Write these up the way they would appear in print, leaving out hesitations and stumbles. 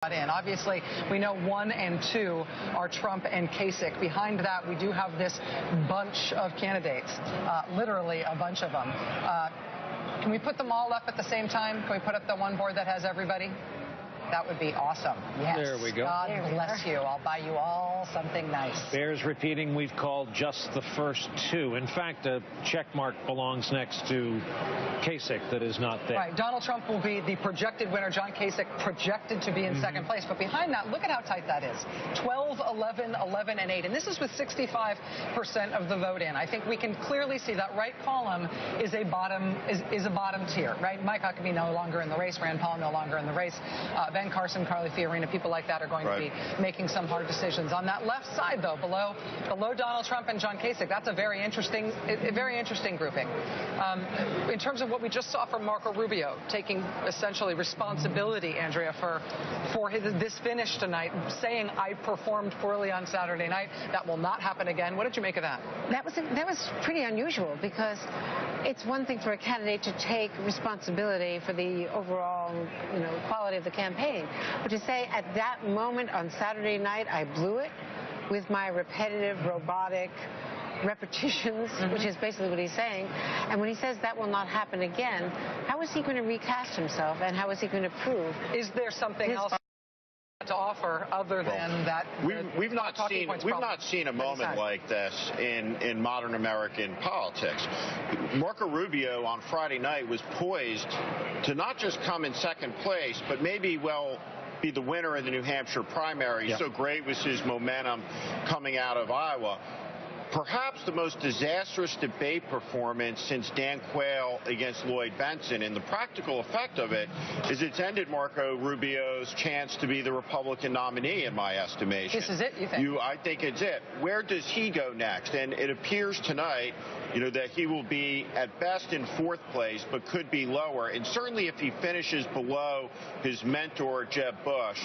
In. Obviously, we know 1 and 2 are Trump and Kasich. Behind that, we do have this bunch of candidates, literally a bunch of them. Can we put them all up at the same time? Can we put up the one board that has everybody? That would be awesome. Yes. There we go. God bless you. I'll buy you all something nice. Bears repeating, we've called just the first 2. In fact, a check mark belongs next to Kasich that is not there. Right. Donald Trump will be the projected winner. John Kasich projected to be in second place. But behind that, look at how tight that is. 12, 11, 11, and 8. And this is with 65% of the vote in. I think we can clearly see that right column is a bottom tier, right? Mike Huckabee no longer in the race. Rand Paul no longer in the race. Ben Carson, Carly Fiorina, people like that are going to be making some hard decisions. On that left side, though, below Donald Trump and John Kasich, that's a very interesting grouping. In terms of what we just saw from Marco Rubio, taking essentially responsibility, Andrea, for this finish tonight, saying I performed poorly on Saturday night. That will not happen again. What did you make of that? That was pretty unusual, because it's one thing for a candidate to take responsibility for the overall, quality of the campaign. But to say at that moment on Saturday night, I blew it with my repetitive, robotic repetitions, which is basically what he's saying. And when he says that will not happen again, how is he going to recast himself, and how is he going to prove? Is there something else to offer other than that? We've not seen a moment like this in modern American politics. Marco Rubio on Friday night was poised to not just come in second place, but maybe be the winner in the New Hampshire primary. Yeah. So great was his momentum coming out of Iowa. Perhaps the most disastrous debate performance since Dan Quayle against Lloyd Benson. And the practical effect of it is it's ended Marco Rubio's chance to be the Republican nominee, in my estimation. This is it, you think? I think it's it. Where does he go next? And it appears tonight, that he will be at best in 4th place, but could be lower. And certainly if he finishes below his mentor, Jeb Bush,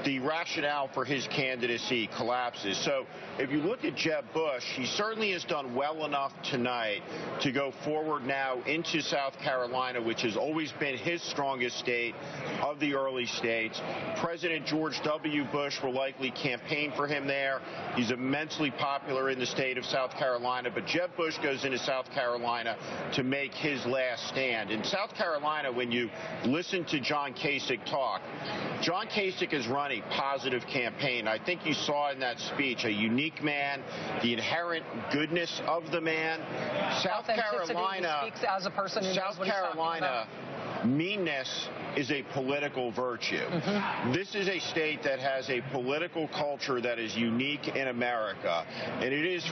the rationale for his candidacy collapses. So if you look at Jeb Bush, he certainly has done well enough tonight to go forward now into South Carolina, which has always been his strongest state of the early states. President George W. Bush will likely campaign for him there. He's immensely popular in the state of South Carolina, but Jeb Bush goes into South Carolina to make his last stand. In South Carolina, when you listen to John Kasich talk, John Kasich has run a positive campaign. I think you saw in that speech a unique man, the inherent goodness of the man. South Carolina, he speaks as a person who knows what he's talking about. Meanness is a political virtue. This is a state that has a political culture that is unique in America, and it is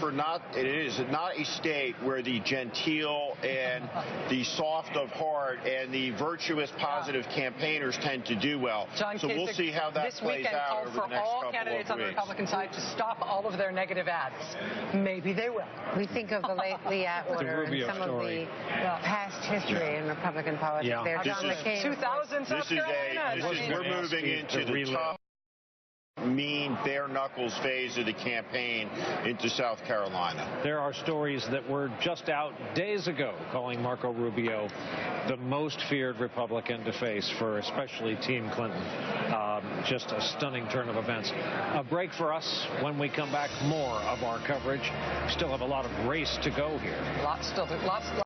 not a state where the genteel and the soft of heart and the virtuous, positive campaigners tend to do well. So we'll see how that plays out over the next couple of weeks. This weekend called for all candidates on the Republican side to stop all of their negative ads. Maybe they will. We think of the late Lee Atwater and some of the past history in Republican politics. Yeah. 2000 South Carolina. We're moving into the tough, mean, bare knuckles phase of the campaign into South Carolina. There are stories that were just out days ago calling Marco Rubio the most feared Republican to face, for especially Team Clinton. Just a stunning turn of events. A break for us. When we come back, more of our coverage. We still have a lot of race to go here. Lots